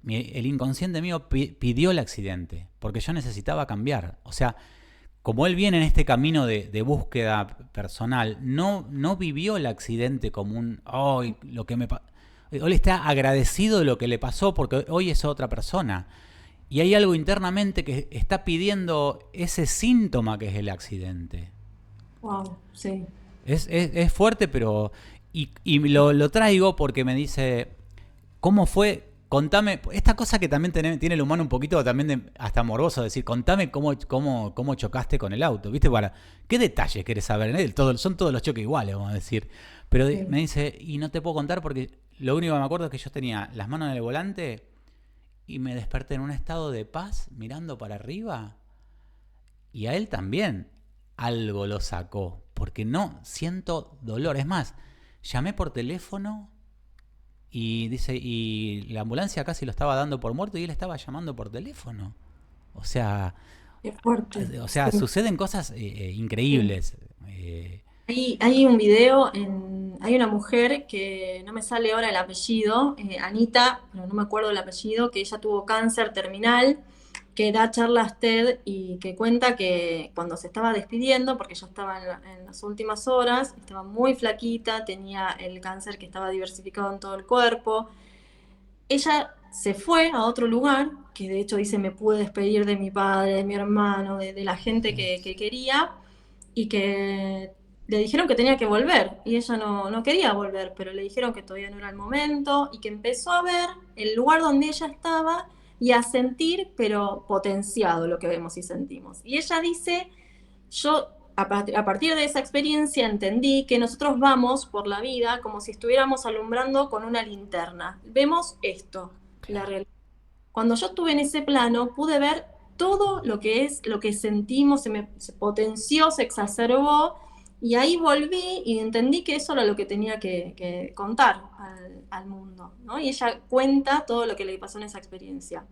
el inconsciente mío pidió el accidente, porque yo necesitaba cambiar. O sea, como él viene en este camino de búsqueda personal, no vivió el accidente como un, hoy lo que me Él está agradecido de lo que le pasó porque hoy es otra persona. Y hay algo internamente que está pidiendo ese síntoma que es el accidente. wow, sí. Es fuerte, pero... Y lo traigo porque me dice, ¿cómo fue? Contame, esta cosa que también tiene el humano un poquito también hasta morboso, decir, contame cómo chocaste con el auto, ¿viste? ¿Qué detalles querés saber? Son todos los choques iguales, vamos a decir. Pero Sí. me dice, y no te puedo contar porque lo único que me acuerdo es que yo tenía las manos en el volante y me desperté en un estado de paz mirando para arriba y a él también algo lo sacó, porque no siento dolor. Es más, llamé por teléfono y dice, y la ambulancia casi lo estaba dando por muerto y él estaba llamando por teléfono. O sea, Qué fuerte. Sí, suceden cosas sí. increíbles. Eh, Hay un video, hay una mujer que no me sale ahora el apellido, Anita, pero no me acuerdo el apellido, que ella tuvo cáncer terminal, que da charlas TED y que cuenta que cuando se estaba despidiendo, porque ella estaba en las últimas horas, estaba muy flaquita, tenía el cáncer que estaba diversificado en todo el cuerpo. Ella se fue a otro lugar, que de hecho dice me pude despedir de mi padre, de mi hermano, de la gente que quería, y que le dijeron que tenía que volver, y ella no, no quería volver, pero le dijeron que todavía no era el momento, y que empezó a ver el lugar donde ella estaba y a sentir, pero potenciado lo que vemos y sentimos. Y ella dice, yo a partir de esa experiencia entendí que nosotros vamos por la vida como si estuviéramos alumbrando con una linterna. Vemos esto, la claro. realidad. Cuando yo estuve en ese plano, pude ver todo lo que es, lo que sentimos, se potenció, se exacerbó, y ahí volví y entendí que eso era lo que tenía que contar al mundo, ¿no? Y ella cuenta todo lo que le pasó en esa experiencia.